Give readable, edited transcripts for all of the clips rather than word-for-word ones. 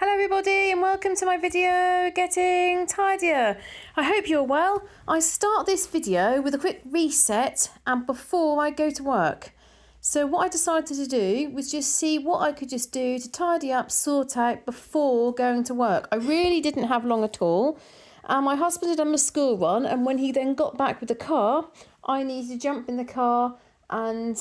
Hello everybody and welcome to my video getting tidier. I hope you're well. I start this video with a quick reset and before I go to work. So what I decided to do was just see what I could just do to tidy up, sort out before going to work. I really didn't have long at all. My husband had done the school run and when he then got back with the car, I needed to jump in the car and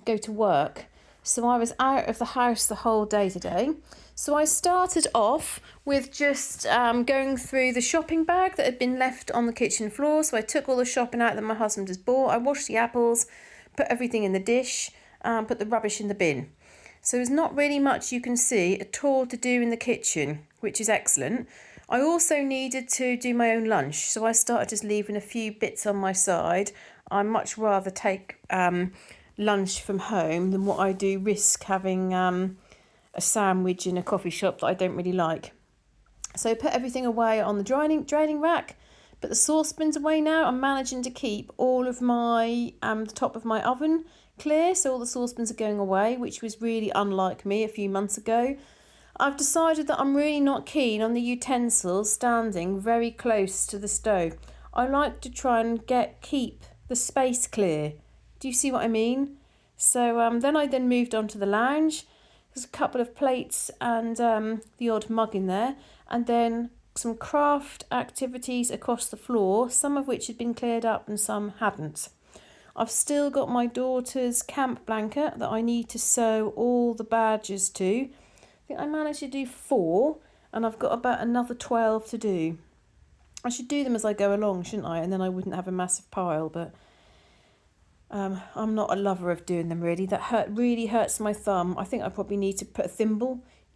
go to work. So I was out of the house the whole day today. So I started off with just going through the shopping bag that had been left on the kitchen floor. So I took all the shopping out that my husband has bought. I washed the apples, put everything in the dish, put the rubbish in the bin. So there's not really much you can see at all to do in the kitchen, which is excellent. I also needed to do my own lunch. So I started just leaving a few bits on my side. I much rather take lunch from home than what I do risk having a sandwich in a coffee shop that I don't really like. So put everything away on the draining rack, put the saucepans away now. I'm managing to keep all of my the top of my oven clear, so all the saucepans are going away, which was really unlike me a few months ago. I've decided that I'm really not keen on the utensils standing very close to the stove. I like to try and keep the space clear. Do you see what I mean? So then I moved on to the lounge. There's a couple of plates and the odd mug in there, and then some craft activities across the floor, some of which had been cleared up and some hadn't. I've still got my daughter's camp blanket that I need to sew all the badges to. I think I managed to do 4 and I've got about another 12 to do. I should do them as I go along, shouldn't I? And then I wouldn't have a massive pile, but I'm not a lover of doing them really. That really hurts my thumb. I think I probably need to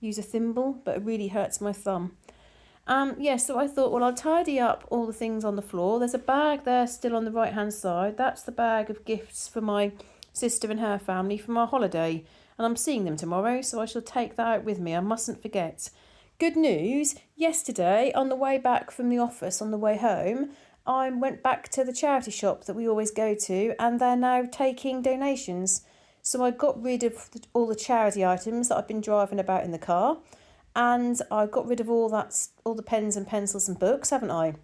use a thimble, but it really hurts my thumb. So I thought, well, I'll tidy up all the things on the floor. There's a bag there still on the right hand side. That's the bag of gifts for my sister and her family from our holiday. And I'm seeing them tomorrow, so I shall take that out with me. I mustn't forget. Good news, yesterday on the way back from the office on the way home, I went back to the charity shop that we always go to and they're now taking donations. So I got rid of all the charity items that I've been driving about in the car and I got rid of all the pens and pencils and books, haven't I?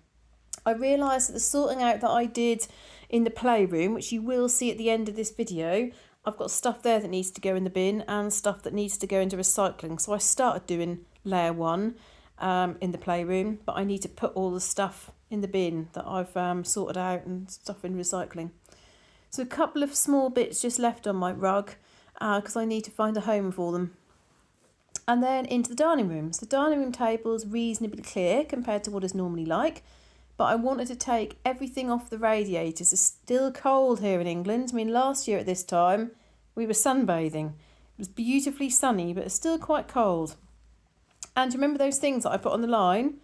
I realised that the sorting out that I did in the playroom, which you will see at the end of this video, I've got stuff there that needs to go in the bin and stuff that needs to go into recycling. So I started doing layer 1 in the playroom, but I need to put all the stuff in the bin that I've sorted out and stuff in recycling. So a couple of small bits just left on my rug because I need to find a home for them. And then into the dining room. So the dining room table is reasonably clear compared to what is normally like, but I wanted to take everything off the radiators. It's still cold here in England. I mean, last year at this time we were sunbathing. It was beautifully sunny, but it's still quite cold. And remember those things that I put on the line?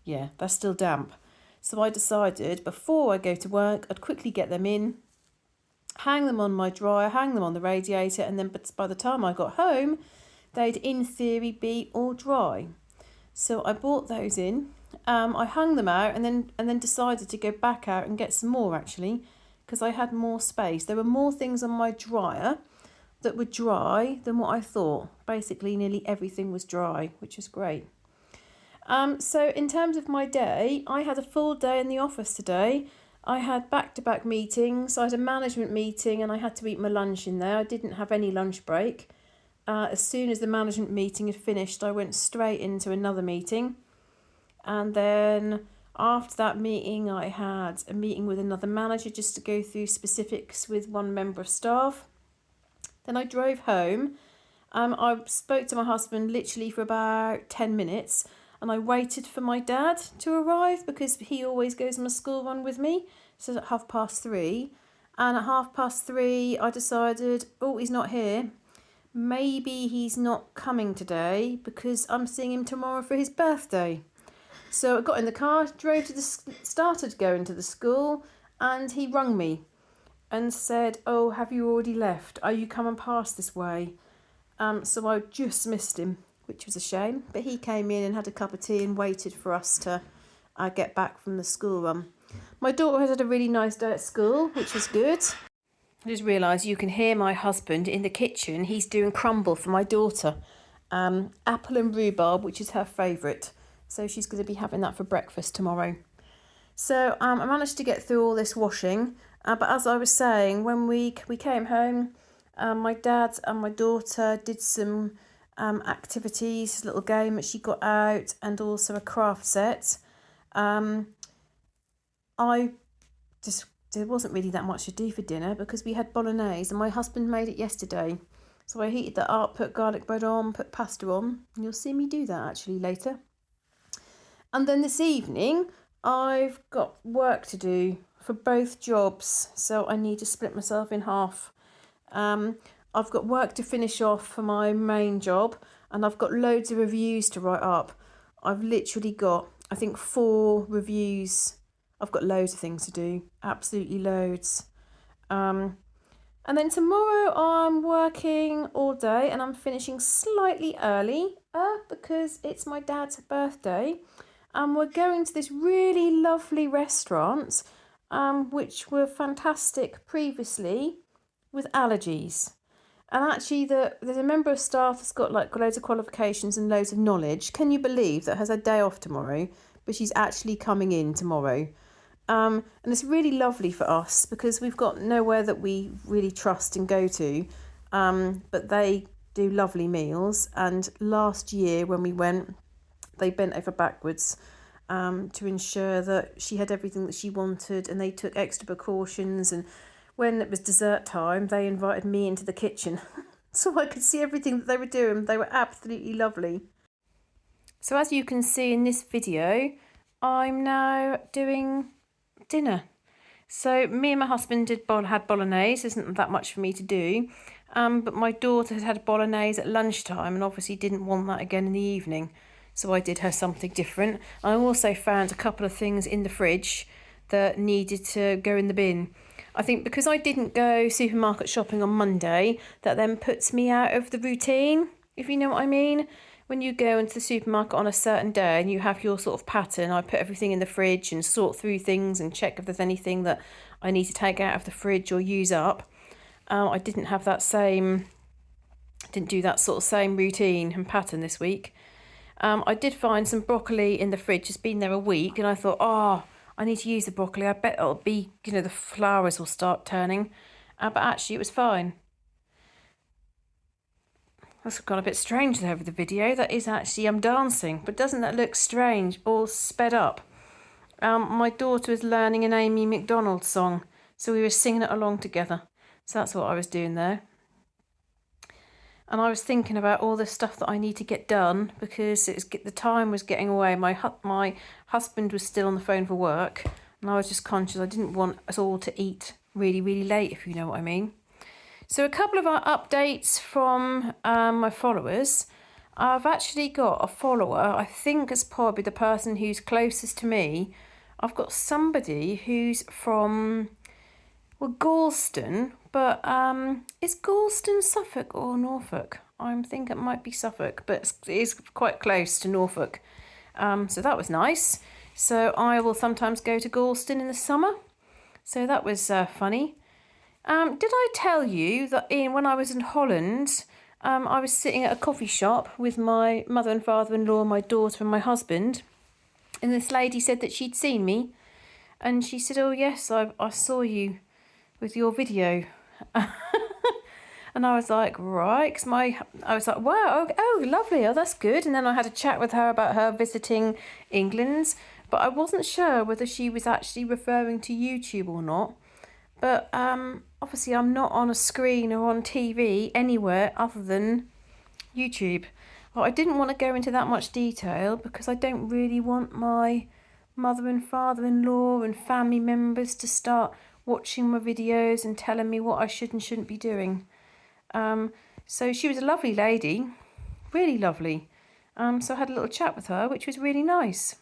Yeah, they're still damp. So I decided before I go to work, I'd quickly get them in, hang them on my dryer, hang them on the radiator, and then by the time I got home, they'd in theory be all dry. So I brought those in, I hung them out and then decided to go back out and get some more actually, because I had more space. There were more things on my dryer that were dry than what I thought. Basically nearly everything was dry, which was great. So in terms of my day, I had a full day in the office today. I had back-to-back meetings. I had a management meeting and I had to eat my lunch in there. I didn't have any lunch break. As soon as the management meeting had finished, I went straight into another meeting. And then after that meeting, I had a meeting with another manager just to go through specifics with one member of staff. Then I drove home. I spoke to my husband literally for about 10 minutes. And I waited for my dad to arrive because he always goes on a school run with me. So at 3:30. And at 3:30, I decided, oh, he's not here. Maybe he's not coming today because I'm seeing him tomorrow for his birthday. So I got in the car, started going to the school, and he rung me and said, oh, have you already left? Are you coming past this way? So I just missed him, which was a shame, but he came in and had a cup of tea and waited for us to get back from the school run. My daughter has had a really nice day at school, which was good. I just realised you can hear my husband in the kitchen. He's doing crumble for my daughter. apple and rhubarb, which is her favourite. So she's going to be having that for breakfast tomorrow. So I managed to get through all this washing, but as I was saying, when we came home, my dad and my daughter did some activities, a little game that she got out, and also a craft set. There wasn't really that much to do for dinner because we had bolognese and my husband made it yesterday. So I heated that up, put garlic bread on, put pasta on, and you'll see me do that actually later. And then this evening, I've got work to do for both jobs, so I need to split myself in half. I've got work to finish off for my main job, and I've got loads of reviews to write up. I've literally got, I think, 4 reviews. I've got loads of things to do, absolutely loads. And then tomorrow I'm working all day and I'm finishing slightly early because it's my dad's birthday. And we're going to this really lovely restaurant, which were fantastic previously with allergies. And actually there's a member of staff that's got like loads of qualifications and loads of knowledge. Can you believe that has a day off tomorrow, but she's actually coming in tomorrow? And it's really lovely for us because we've got nowhere that we really trust and go to, but they do lovely meals. And last year when we went, they bent over backwards to ensure that she had everything that she wanted, and they took extra precautions. And when it was dessert time, they invited me into the kitchen so I could see everything that they were doing. They were absolutely lovely. So as you can see in this video, I'm now doing dinner. So me and my husband had bolognese. Isn't that much for me to do, but my daughter had bolognese at lunchtime and obviously didn't want that again in the evening, so I did her something different. I also found a couple of things in the fridge that needed to go in the bin. I think because I didn't go supermarket shopping on Monday, that then puts me out of the routine, if you know what I mean. When you go into the supermarket on a certain day and you have your sort of pattern, I put everything in the fridge and sort through things and check if there's anything that I need to take out of the fridge or use up. I didn't do that sort of same routine and pattern this week. I did find some broccoli in the fridge. It's been there a week and I thought, I need to use the broccoli. I bet it'll be, the flowers will start turning. But actually it was fine. That's gone a bit strange over the video. That is actually, I'm dancing, but doesn't that look strange, all sped up? My daughter was learning an Amy McDonald song, so we were singing it along together. So that's what I was doing there. And I was thinking about all the stuff that I need to get done because the time was getting away. My husband was still on the phone for work, and I was just conscious I didn't want us all to eat really, really late, if you know what I mean. So a couple of our updates from my followers. I've actually got a follower, I think it's probably the person who's closest to me. I've got somebody who's from, Galston, but is Galston Suffolk or Norfolk? I think it might be Suffolk, but it is quite close to Norfolk. So that was nice. So I will sometimes go to Galston in the summer. So that was funny. Did I tell you that when I was in Holland, I was sitting at a coffee shop with my mother and father-in-law, my daughter and my husband, and this lady said that she'd seen me, and she said, "Oh yes, I saw you with your video." And I was like, right, because I was like, wow, oh lovely, oh that's good. And then I had a chat with her about her visiting England, but I wasn't sure whether she was actually referring to YouTube or not. But obviously I'm not on a screen or on TV anywhere other than YouTube. Well, I didn't want to go into that much detail because I don't really want my mother and father-in-law and family members to start watching my videos and telling me what I should and shouldn't be doing. So she was a lovely lady, really lovely. So I had a little chat with her, which was really nice.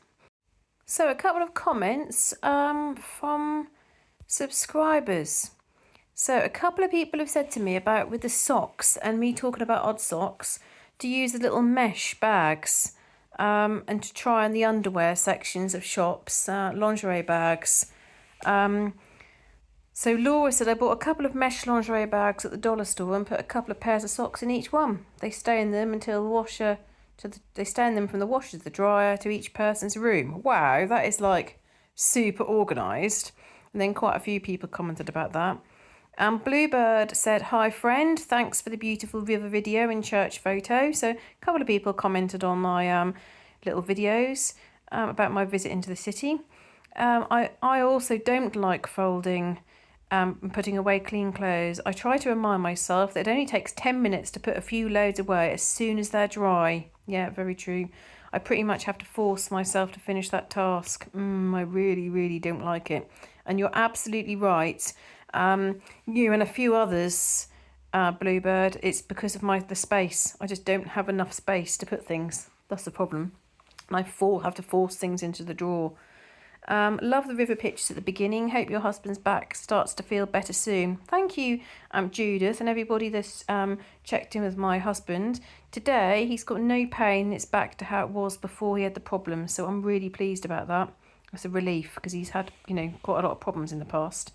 So a couple of comments from subscribers. So a couple of people have said to me about with the socks and me talking about odd socks to use the little mesh bags and to try on the underwear sections of shops, lingerie bags. So Laura said I bought a couple of mesh lingerie bags at the dollar store and put a couple of pairs of socks in each one. They stay in them until the washer, they stay in them from the washer to the dryer to each person's room. Wow, that is like super organised. And then quite a few people commented about that. Bluebird said, hi friend, thanks for the beautiful river video and church photo. So a couple of people commented on my little videos about my visit into the city. I also don't like folding and putting away clean clothes. I try to remind myself that it only takes 10 minutes to put a few loads away as soon as they're dry. Yeah, very true. I pretty much have to force myself to finish that task. I really, really don't like it. And you're absolutely right. You and a few others, Bluebird, it's because of the space. I just don't have enough space to put things. That's the problem. And I have to force things into the drawer. Love the river pictures at the beginning. Hope your husband's back starts to feel better soon. Thank you, Judith, and everybody that's checked in with my husband. Today, he's got no pain. It's back to how it was before he had the problem. So I'm really pleased about that. It's a relief because he's had, quite a lot of problems in the past.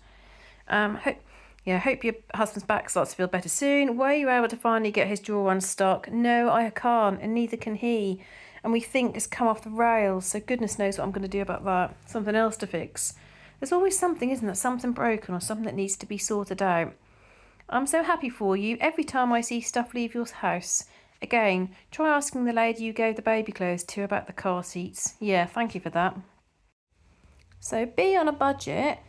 Hope your husband's back starts to feel better soon. Were you able to finally get his drawer unstuck? No, I can't, and neither can he. And we think it's come off the rails, so goodness knows what I'm going to do about that. Something else to fix. There's always something, isn't there? Something broken or something that needs to be sorted out. I'm so happy for you every time I see stuff leave your house. Again, try asking the lady you gave the baby clothes to about the car seats. Yeah, thank you for that. So, Be on a Budget,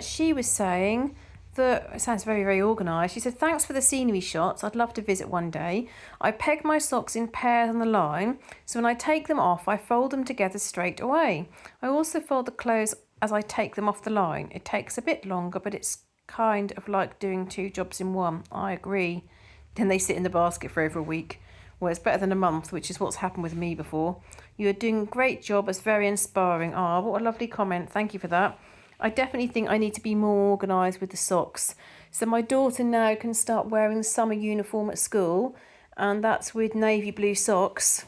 she was saying that, it sounds very, very organised. She said, thanks for the scenery shots. I'd love to visit one day. I peg my socks in pairs on the line, so when I take them off, I fold them together straight away. I also fold the clothes as I take them off the line. It takes a bit longer, but it's kind of like doing two jobs in one. I agree. Then they sit in the basket for over a week. Well, it's better than a month, which is what's happened with me before. You're doing a great job. It's very inspiring. Ah, what a lovely comment. Thank you for that. I definitely think I need to be more organised with the socks. So my daughter now can start wearing the summer uniform at school, and that's with navy blue socks.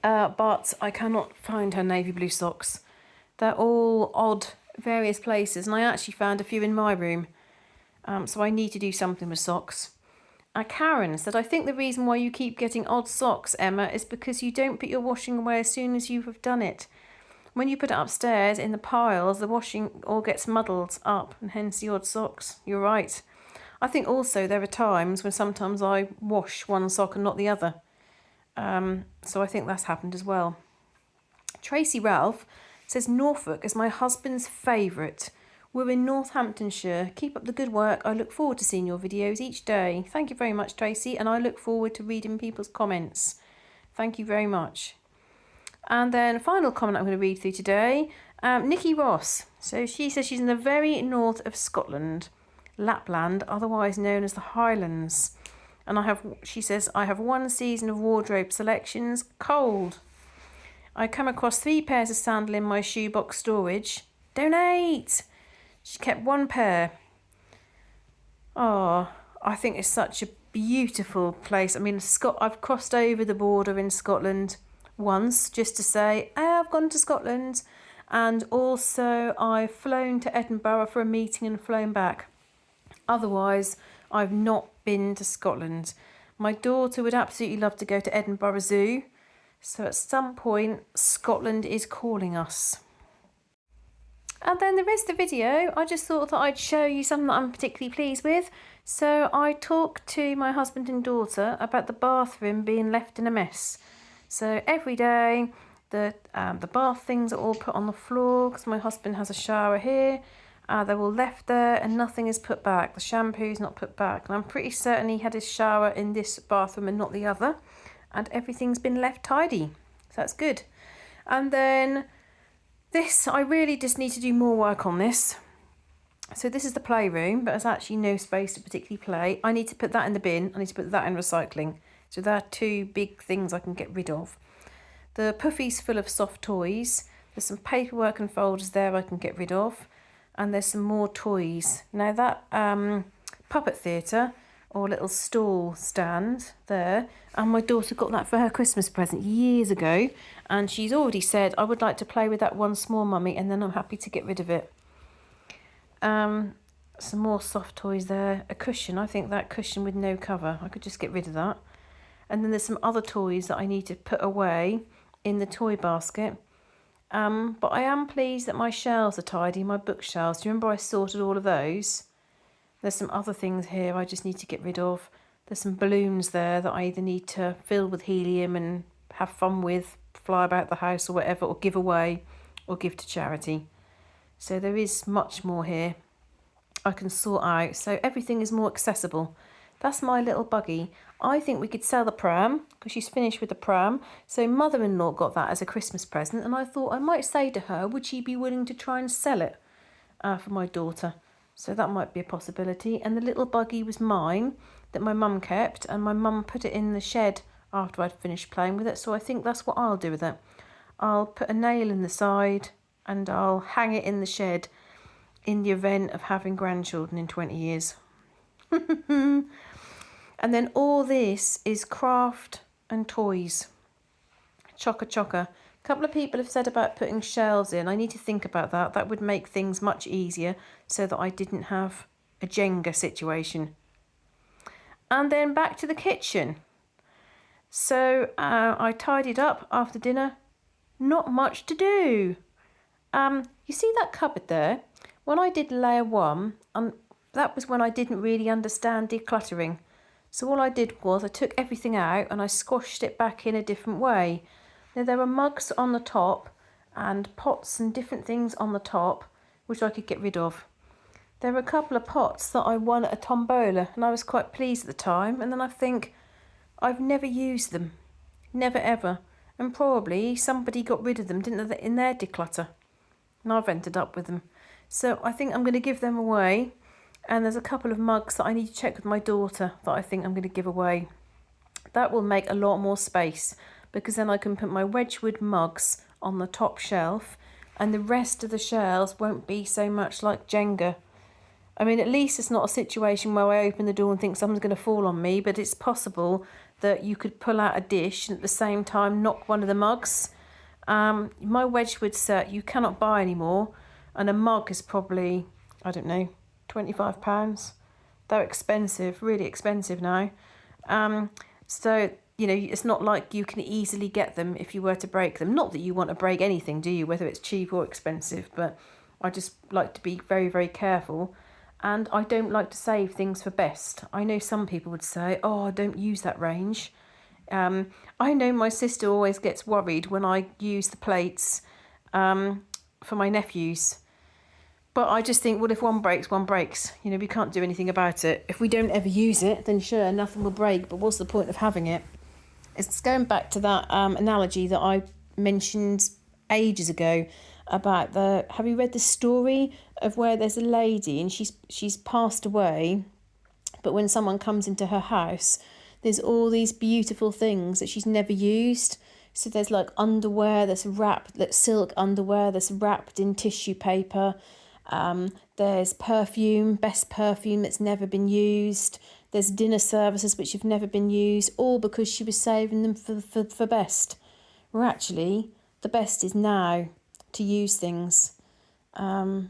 But I cannot find her navy blue socks. They're all odd, various places, and I actually found a few in my room. So I need to do something with socks. Karen said, I think the reason why you keep getting odd socks, Emma, is because you don't put your washing away as soon as you have done it. When you put it upstairs in the piles, the washing all gets muddled up, and hence the odd socks. You're right. I think also there are times when sometimes I wash one sock and not the other. So I think that's happened as well. Tracy Ralph says, Norfolk is my husband's favourite. We're in Northamptonshire. Keep up the good work. I look forward to seeing your videos each day. Thank you very much, Tracy, and I look forward to reading people's comments. Thank you very much. And then final comment I'm going to read through today, Nikki Ross. So she says she's in the very north of Scotland, Lapland, otherwise known as the Highlands. And she says, I have one season of wardrobe selections, cold. I come across 3 pairs of sandal in my shoebox storage. Donate! She kept 1 pair. Oh, I think it's such a beautiful place. I mean, I've crossed over the border in Scotland once just to say, I've gone to Scotland. And also I've flown to Edinburgh for a meeting and flown back. Otherwise, I've not been to Scotland. My daughter would absolutely love to go to Edinburgh Zoo. So at some point, Scotland is calling us. And then the rest of the video, I just thought that I'd show you something that I'm particularly pleased with. So I talked to my husband and daughter about the bathroom being left in a mess. So every day, the bath things are all put on the floor because my husband has a shower here. They're all left there and nothing is put back. The shampoo's not put back. And I'm pretty certain he had his shower in this bathroom and not the other. And everything's been left tidy. So that's good. And then this, I really just need to do more work on this. So this is the playroom, but there's actually no space to particularly play. I need to put that in the bin. I need to put that in recycling. So there are 2 big things I can get rid of. The puffy's full of soft toys. There's some paperwork and folders there I can get rid of. And there's some more toys. Now that puppet theatre or little stall stand there, and my daughter got that for her Christmas present years ago, and she's already said, I would like to play with that once more, mummy, and then I'm happy to get rid of it. Some more soft toys there. A cushion. I think that cushion with no cover. I could just get rid of that. And then there's some other toys that I need to put away in the toy basket. But I am pleased that my shelves are tidy, my bookshelves. Do you remember I sorted all of those? There's some other things here I just need to get rid of. There's some balloons there that I either need to fill with helium and have fun with, fly about the house or whatever, or give away or give to charity. So there is much more here I can sort out, so everything is more accessible. That's my little buggy. I think we could sell the pram because she's finished with the pram. So mother-in-law got that as a Christmas present, and I thought I might say to her, would she be willing to try and sell it for my daughter? So that might be a possibility. And the little buggy was mine that my mum kept, and my mum put it in the shed after I'd finished playing with it. So I think that's what I'll do with it. I'll put a nail in the side and I'll hang it in the shed in the event of having grandchildren in 20 years. And then all this is craft and toys. Chocker chocker. A couple of people have said about putting shelves in. I need to think about that. That would make things much easier so that I didn't have a Jenga situation. And then back to the kitchen. So I tidied up after dinner. Not much to do. You see that cupboard there? When I did layer 1, that was when I didn't really understand decluttering. So all I did was I took everything out and I squashed it back in a different way. Now there were mugs on the top and pots and different things on the top which I could get rid of. There were a couple of pots that I won at a tombola and I was quite pleased at the time, and then I think I've never used them. Never ever. And probably somebody got rid of them, didn't they, in their declutter. And I've ended up with them. So I think I'm going to give them away. And there's a couple of mugs that I need to check with my daughter that I think I'm going to give away. That will make a lot more space because then I can put my Wedgwood mugs on the top shelf and the rest of the shelves won't be so much like Jenga. I mean, at least it's not a situation where I open the door and think someone's going to fall on me, but it's possible that you could pull out a dish and at the same time knock one of the mugs. My Wedgwood set you cannot buy anymore, and a mug is probably, I don't know, £25. They're expensive, really expensive now. So, you know, it's not like you can easily get them if you were to break them. Not that you want to break anything, do you, whether it's cheap or expensive, but I just like to be very, very careful. And I don't like to save things for best. I know some people would say, oh, I don't use that range. I know my sister always gets worried when I use the plates for my nephews. But I just think, well, if one breaks, one breaks. You know, we can't do anything about it. If we don't ever use it, then sure, nothing will break. But what's the point of having it? It's going back to that analogy that I mentioned ages ago about have you read the story of where there's a lady and she's passed away, but when someone comes into her house, there's all these beautiful things that she's never used. So there's like underwear that's wrapped, that's silk underwear that's wrapped in tissue paper. There's perfume, best perfume that's never been used. There's dinner services which have never been used, all because she was saving them for best. Where actually, the best is now to use things. Of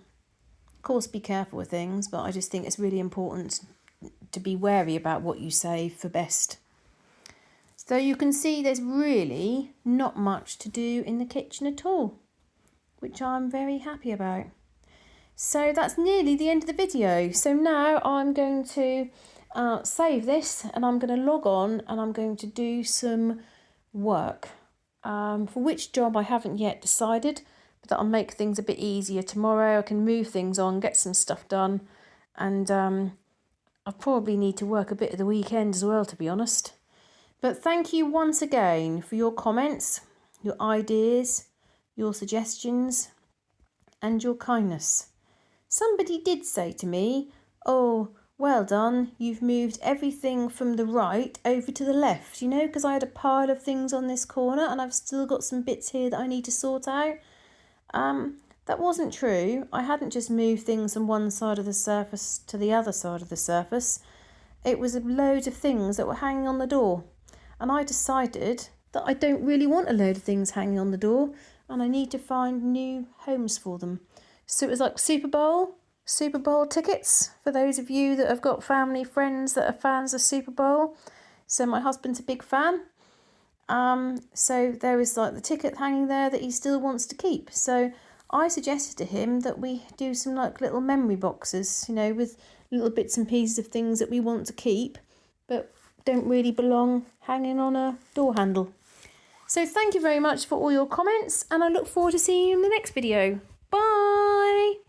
course, be careful with things, but I just think it's really important to be wary about what you save for best. So you can see there's really not much to do in the kitchen at all, which I'm very happy about. So that's nearly the end of the video. So now I'm going to save this and I'm going to log on and I'm going to do some work. For which job I haven't yet decided, but that'll make things a bit easier tomorrow. I can move things on, get some stuff done, and I probably need to work a bit of the weekend as well, to be honest. But thank you once again for your comments, your ideas, your suggestions, and your kindness. Somebody did say to me, oh, well done, you've moved everything from the right over to the left, you know, because I had a pile of things on this corner and I've still got some bits here that I need to sort out. That wasn't true. I hadn't just moved things from one side of the surface to the other side of the surface. It was a load of things that were hanging on the door. And I decided that I don't really want a load of things hanging on the door and I need to find new homes for them. So it was like Super Bowl, Super Bowl tickets for those of you that have got family, friends that are fans of Super Bowl. So my husband's a big fan. So there is like the ticket hanging there that he still wants to keep. So I suggested to him that we do some like little memory boxes, you know, with little bits and pieces of things that we want to keep, but don't really belong hanging on a door handle. So thank you very much for all your comments, and I look forward to seeing you in the next video. Bye!